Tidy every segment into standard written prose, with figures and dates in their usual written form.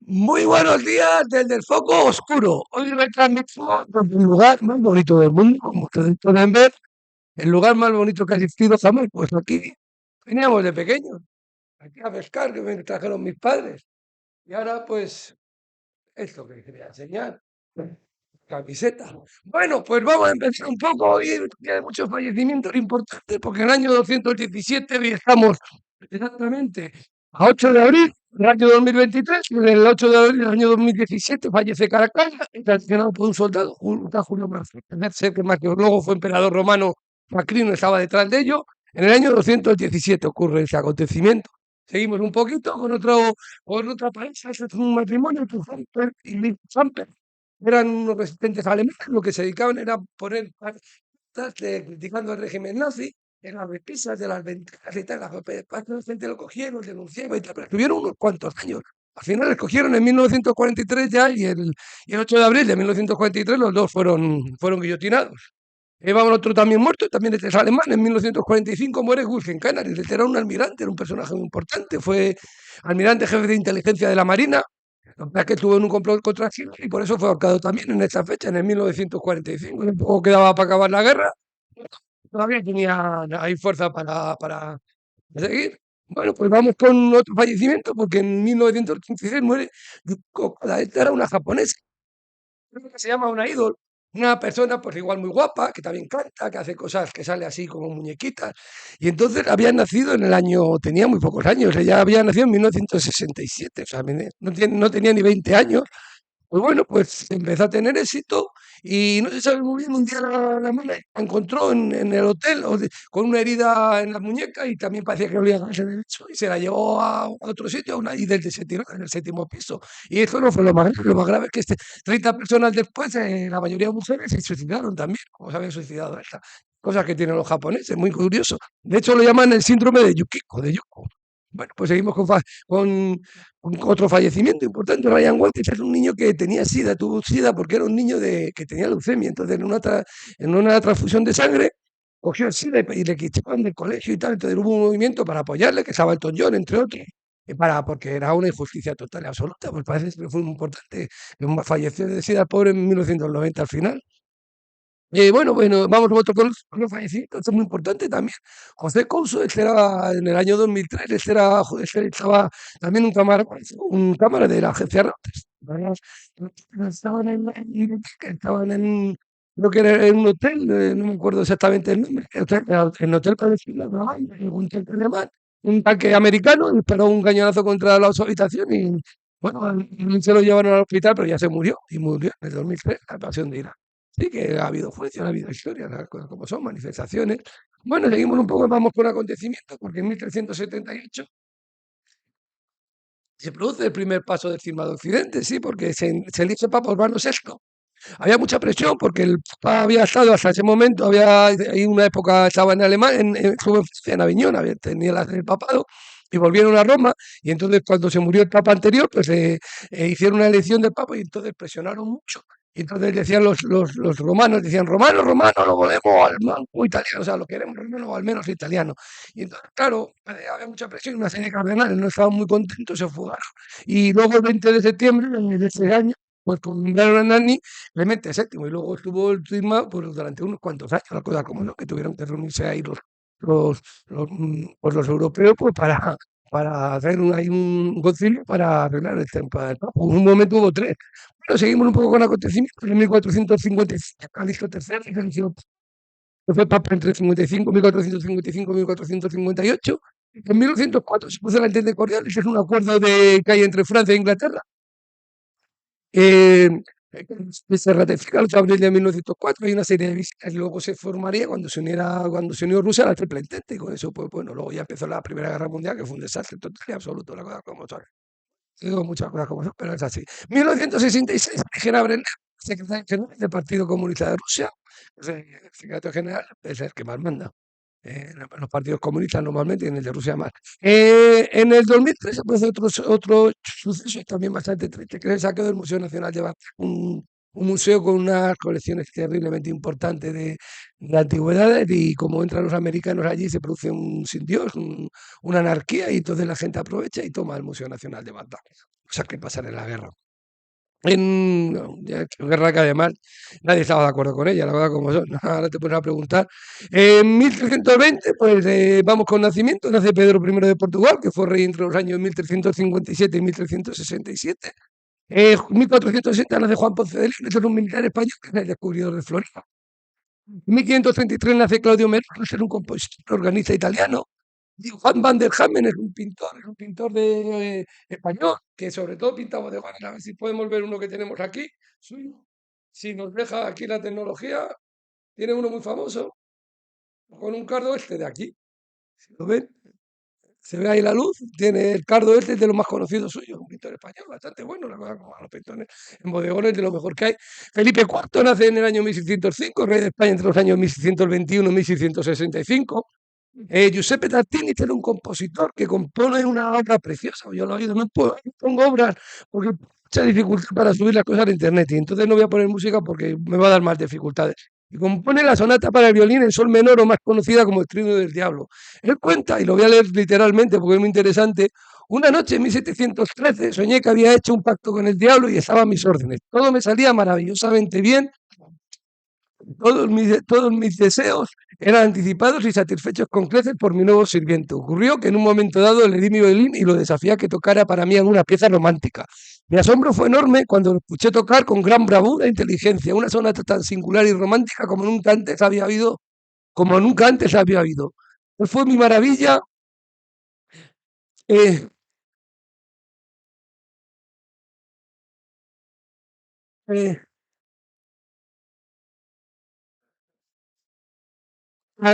Muy buenos días desde el foco oscuro. Hoy retransmitimos desde el lugar más bonito del mundo, como ustedes pueden ver, el lugar más bonito que ha existido jamás. Pues aquí veníamos de pequeños, aquí a pescar, que me trajeron mis padres. Y ahora, pues, esto que quería enseñar, camiseta. Bueno, pues vamos a empezar un poco. Hoy hay muchos fallecimientos importantes, porque en el año 217 hoy estamos exactamente a 8 de abril del año 2023, y en el 8 de abril del año 2017 fallece Caracalla, traicionado por un soldado, Julio Marzio, que más que luego fue emperador romano. Macrino estaba detrás de ello. En el año 217 ocurre ese acontecimiento. Seguimos un poquito con otra pareja. Este es un matrimonio, Humper y Liv Samper. Eran unos resistentes alemanes. Lo que se dedicaban era poner pancartas criticando al régimen nazi en las repisas de las ventanas y tal. La gente lo cogieron, denunciaban y tal, pero estuvieron unos cuantos años. Al final les cogieron en 1943 ya, y el 8 de abril de 1943 los dos fueron guillotinados. Llevaban otro también muerto, también este es alemán. En 1945 muere Wilhelm Canaris. Este era un almirante, era un personaje muy importante. Fue almirante jefe de inteligencia de la Marina, que estuvo en un complot contra Chile, y por eso fue ahorcado también en esta fecha, en el 1945. Un poco quedaba para acabar la guerra. Todavía tenía ahí fuerza para seguir. Bueno, pues vamos con otro fallecimiento, porque en 1986 muere Yuko Okada. Esta era una japonesa, creo que se llama una ídol, una persona pues igual muy guapa, que también canta, que hace cosas, que sale así como muñequitas. Y entonces había nacido en el año, tenía muy pocos años, ella había nacido en 1967, o sea, no tenía ni 20 años. Pues bueno, pues empezó a tener éxito, y no se sabe muy bien. Un día la mala la encontró en el hotel con una herida en la muñeca, y también parecía que olía a gas en el pecho, y se la llevó a otro sitio, y desde se tiró en el séptimo piso. Y eso no fue lo más grave es que 30 personas después, la mayoría mujeres, se suicidaron también, como se habían suicidado esta. Cosas que tienen los japoneses, muy curioso. De hecho, lo llaman el síndrome de Yukiko, de Yuko. Bueno, pues seguimos con otro fallecimiento importante. Ryan Walker es un niño que tenía SIDA, tuvo SIDA porque era un niño que tenía leucemia. Entonces, en una transfusión de sangre, cogió el SIDA y le quitaban del colegio y tal. Entonces hubo un movimiento para apoyarle, que estaba Elton John, entre otros, porque era una injusticia total y absoluta. Pues parece que fue muy importante. Falleció de SIDA, pobre, en 1990 al final. Bueno, vamos nosotros con los fallecidos. Esto es muy importante también. José Couso, este era en el año 2003. Este estaba también un cámara de la agencia Reuters. Estaban en, creo que era en un hotel, no me acuerdo exactamente el nombre. En hotel parecido, ¿no? Un tanque alemán, un tanque americano, y disparó un cañonazo contra la habitación, y bueno, se lo llevaron al hospital, pero ya se murió, y murió en el 2003, la pasión de Irán. Sí, que ha habido juicios, ha habido historias, las cosas como son, manifestaciones. Bueno, seguimos un poco, vamos con acontecimientos, porque en 1378 se produce el primer paso del cisma de Occidente, sí, porque se elige Papa Urbano VI. Había mucha presión porque el Papa había estado hasta ese momento, hay una época, estaba en Alemania, estuvo en Aviñón, tenía el papado, y volvieron a Roma. Y entonces, cuando se murió el Papa anterior, pues hicieron una elección del Papa, y entonces presionaron mucho. Y entonces decían los romanos, decían: romano, romano, lo volvemos al manco italiano, o sea, lo queremos romano o al menos italiano. Y entonces, claro, había mucha presión, una serie de cardenales no estaban muy contentos, se fugaron. Y luego, el 20 de septiembre de ese año, pues nombraron a Nani Clemente VII, y luego estuvo el cisma pues, durante unos cuantos años, la cosa como no, que tuvieron que reunirse ahí pues los europeos, pues para hacer ahí un concilio para arreglar el tema del Papa. En un momento hubo tres. Bueno, seguimos un poco con acontecimientos. En 1455, Calixto III, que fue Papa entre 1455 y 1458. En 1904 se puso la Entente de Cordiales, que es un acuerdo que hay entre Francia e Inglaterra, eh, que se ratifica el 8 de abril de 1904. Hay una serie de visitas, y luego se formaría cuando se unió Rusia a la Triple Entente. Y con eso, pues bueno, luego ya empezó la Primera Guerra Mundial, que fue un desastre total y absoluto, la cosa como son. Digo muchas cosas como son, pero es así. 1966, Tejera Brenner, secretario general del Partido Comunista de Rusia. El secretario general es el que más manda. Los partidos comunistas normalmente, y en el de Rusia más. En el 2003 se produce otro suceso también bastante triste, que es el saqueo del Museo Nacional de Barcelona, un museo con unas colecciones terriblemente importantes de antigüedades, y como entran los americanos allí, se produce un sin Dios, una anarquía, y entonces la gente aprovecha y toma el Museo Nacional de Bagdad. cosas que pasan en la guerra. En guerra que además nadie estaba de acuerdo con ella, la verdad como son. Ahora te pones a preguntar. En 1320, pues vamos con nacimiento, nace Pedro I de Portugal, que fue rey entre los años 1357 y 1367. 1460 nace Juan Ponce de León, que es un militar español que es el descubridor de Florida. En 1533 nace Claudio Merlo, que es un compositor, organista italiano. Y Juan van der Hamen es un pintor español, que sobre todo pinta bodegones. A ver si podemos ver uno que tenemos aquí, suyo. Si nos deja aquí la tecnología, tiene uno muy famoso, con un cardo este de aquí. Si lo ven, se ve ahí la luz, tiene el cardo este, es de los más conocidos suyos, un pintor español bastante bueno, la verdad, como a los pintores en bodegones, de lo mejor que hay. Felipe IV nace en el año 1605, rey de España entre los años 1621 y 1665. Giuseppe Tartini era un compositor que compone una obra preciosa. Yo lo he oído, no pongo obras porque hay mucha dificultad para subir las cosas a internet y entonces no voy a poner música porque me va a dar más dificultades. Y compone la sonata para el violín en sol menor o más conocida como el Trino del Diablo. Él cuenta, y lo voy a leer literalmente porque es muy interesante, una noche en 1713 soñé que había hecho un pacto con el diablo y estaba a mis órdenes. Todo me salía maravillosamente bien. Todos mis deseos eran anticipados y satisfechos con creces por mi nuevo sirviente. Ocurrió que en un momento dado le di mi violín y lo desafié a que tocara para mí alguna pieza romántica. Mi asombro fue enorme cuando lo escuché tocar con gran bravura e inteligencia, una sonata tan singular y romántica como nunca antes había habido. Pues fue mi maravilla. eh, eh,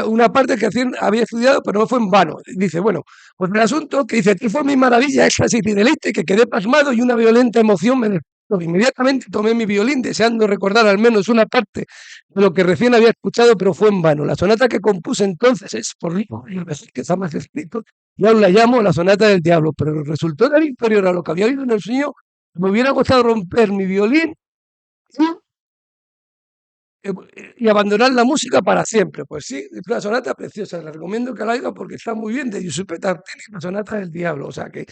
una parte que había estudiado, pero no fue en vano. Dice, bueno, pues el asunto que dice, que fue mi maravilla, éxtasis y deleite, que quedé pasmado y una violenta emoción me despertó. Inmediatamente tomé mi violín, deseando recordar al menos una parte de lo que recién había escuchado, pero fue en vano. La sonata que compuse entonces es, por mejor que está más escrito, y aún la llamo la sonata del diablo, pero resultó tan inferior a lo que había oído en el sueño, me hubiera gustado romper mi violín y y abandonar la música para siempre. Pues sí, es una sonata preciosa, la recomiendo que la oiga porque está muy bien, de Giuseppe Tartini, la sonata del diablo, o sea que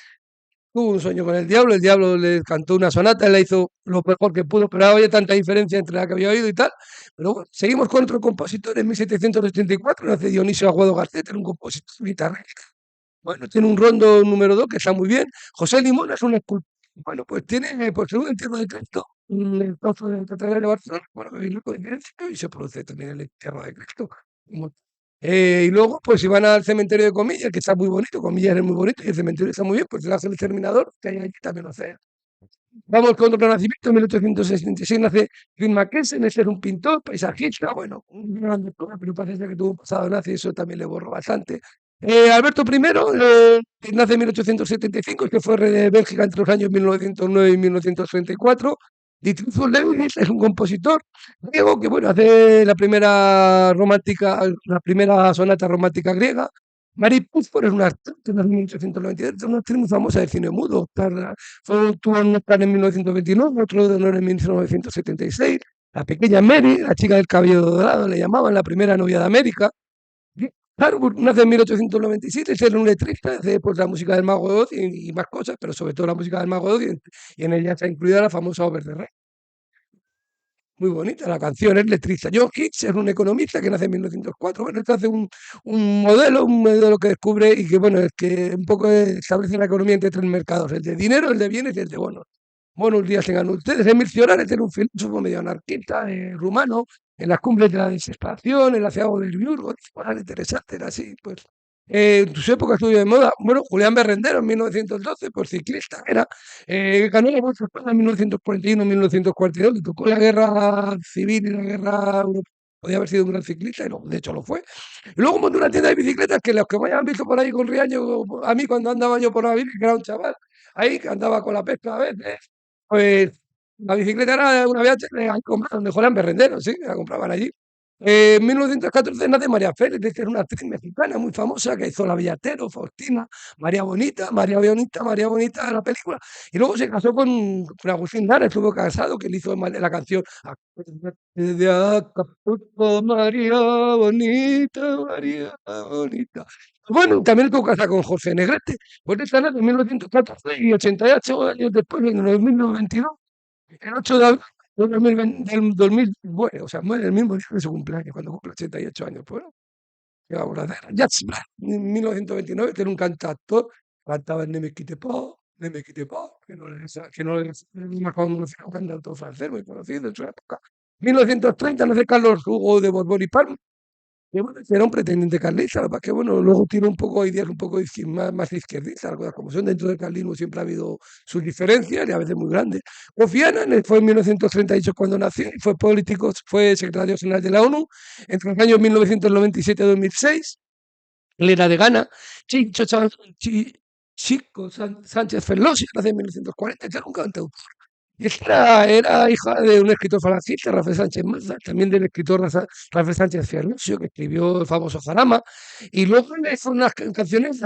tuvo un sueño con el diablo le cantó una sonata, él la hizo lo mejor que pudo, pero había tanta diferencia entre la que había oído y tal. Pero bueno, seguimos con otro compositor en 1784, nace Dionisio Aguado Garcete, era un compositor guitarrista. Bueno, tiene un rondo número 2 que está muy bien. José Limón es un escultor. Bueno, pues tiene, pues según el entierro de Cristo, el trozo de la Catedral de Barcelona, bueno, hay una coincidencia y se produce también el entierro de Cristo. Y luego, pues si van al cementerio de Comillas, que está muy bonito, Comillas es muy bonito y el cementerio está muy bien, pues le hace el exterminador, que hay allí también lo hace. Vamos con otro renacimiento, en 1866 nace Luis Mackensen, ese era un pintor, paisajista, bueno, un gran pintor, pero parece que tuvo un pasado nazi, eso también le borró bastante. Alberto I nace en 1875, que fue rey de Bélgica entre los años 1909 y 1934. Dietrich Lewis es un compositor griego que, bueno, hace la primera romántica, la primera sonata romántica griega. Mary Pickford es una actriz que nació en 1893, es una actriz muy famosa de cine mudo. Tuvo un Oscar en 1929, otro de honor en 1976. La pequeña Mary, la chica del cabello dorado, le llamaban la primera novia de América. Harwood nace en 1897, es un letrista, hace pues, la música del Mago de Oz y más cosas, pero sobre todo la música del Mago de Oz, y en ella está incluida la famosa Over the Rainbow. Muy bonita la canción, es letrista. John Hicks es un economista que nace en 1904. Bueno, esto hace un modelo que descubre y que, bueno, es que un poco establece la economía entre tres mercados: el de dinero, el de bienes y el de bonos. Buenos días tengan ustedes. Emil Cioran era un filósofo medio anarquista rumano, en las cumbres de la desesperación, en la ciudad de Liurgo, cosas interesantes, era así, pues. En sus épocas estuvo de moda, bueno, Julián Berrendero en 1912, pues ciclista era, ganó la Vuelta a España en 1941-1942, le tocó la guerra civil y la guerra europea, podía haber sido un gran ciclista, y de hecho lo fue. Y luego montó una tienda de bicicletas que los que me hayan visto por ahí con Riaño, a mí cuando andaba yo por la bici, que era un chaval, ahí que andaba con la pesca a veces, pues la bicicleta era una VH, la compraban de Julián Berrendero, sí, la compraban allí. En 1914 nace María Félix, que era una actriz mexicana muy famosa que hizo La Villatero, Faustina, María Bonita, la película. Y luego se casó con Agustín Lara, estuvo casado, que le hizo la canción Acuérdate de Acapulco, María Bonita, María Bonita. Bueno, también estuvo casado con José Negrete, pues esta nace en 1914 y 88 años después, en 2022, el 8 de abril del 2020, del 2000, bueno, o sea, muere el mismo día de su cumpleaños, cuando cumple 88 años. Pues, bueno, ¿qué vamos a hacer? Jacques Brel, en 1929, que era un cantautor, cantaba el Ne me quitte pas, Ne me quitte pas, que no le una conocido, un cantautor francés muy conocido en su época. 1930 nace Carlos Hugo de Borbón y Parma, que bueno, era un pretendiente carlista, lo que pasa es que bueno, luego tiene un poco ideas un poco más izquierdistas, las cosas como son. Dentro del carlismo siempre ha habido sus diferencias y a veces muy grandes. Kofi Annan fue en 1938 cuando nació y fue político, fue secretario general de la ONU entre los años 1997 y 2006. Él era de Ghana. Chico, Chico Sánchez Ferlosio, nació en 1940, que era un cantautor. Era hija de un escritor falangista, Rafael Sánchez Mazza, también del escritor Rafael Sánchez Ferlosio, que escribió el famoso Jarama, y luego le hizo unas canciones,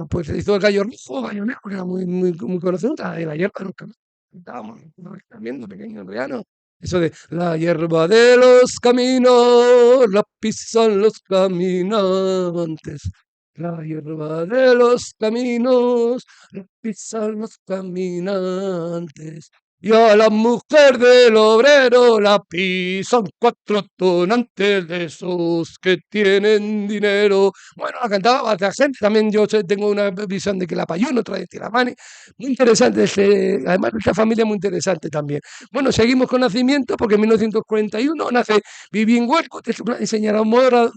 pues se hizo el Gallo Rojo, Gallo Negro, que era muy conocido, de la hierba, nunca más. Estábamos también de pequeño, en eso de la hierba de los caminos, la pisan los caminantes. La hierba de los caminos, la pisan los caminantes. Y a la mujer del obrero la pisan cuatro tonantes de esos que tienen dinero. Bueno, la cantaba bastante gente. También tengo una visión de que la Payuno, otra de Tiramani. Muy interesante. Además, esta familia muy interesante también. Bueno, seguimos con nacimiento porque en 1941 nace Vivienne Westwood, que es una diseñadora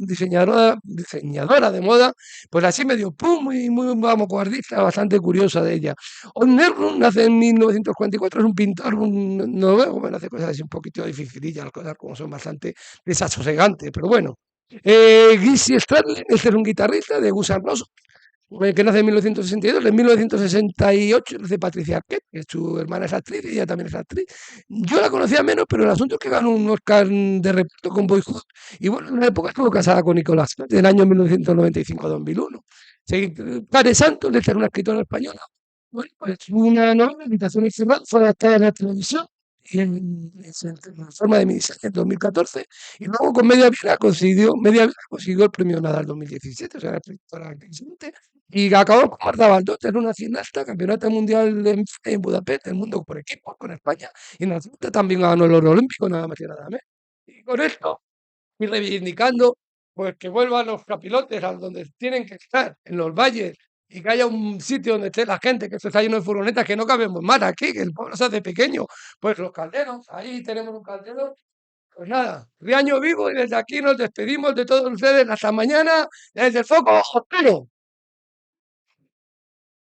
de moda, pues así medio pum, muy vanguardista, bastante curiosa de ella. Onnernung nace en 1944, es un pintor noruego, bueno, hace cosas así un poquito dificilillas, las cosas como son bastante desasosegantes, pero bueno. Gizzy Stradlin, este es un guitarrista de Guns N' Roses, que nace en 1962, en 1968 nace Patricia Arquette, que su hermana es actriz y ella también es actriz. Yo la conocía menos, pero el asunto es que ganó un Oscar de reparto con Boyhood, y bueno, en una época estuvo casada con Nicolás, del año 1995 a 2001. Pare Santos, de ser una escritora española, bueno, pues una novela, Habitaciones cerradas, fue adaptada en la televisión y en forma de miniserie en 2014, y luego con Media Vida consiguió el premio Nadal 2017, o sea, era escritora excelente, y acabó con Marta Baldock, era una cineasta, campeonata mundial en Budapest, el mundo por equipos con España, y en la cinta también ganó el oro olímpico, nada más y nada menos. Y con esto, y reivindicando pues que vuelvan los capilotes a donde tienen que estar, en los valles, y que haya un sitio donde esté la gente, que se está lleno de furgonetas, que no cabemos más aquí, que el pueblo se hace pequeño. Pues los calderos, ahí tenemos un caldero. Pues nada, Riaño vivo y desde aquí nos despedimos de todos ustedes hasta mañana desde el foco oscuro.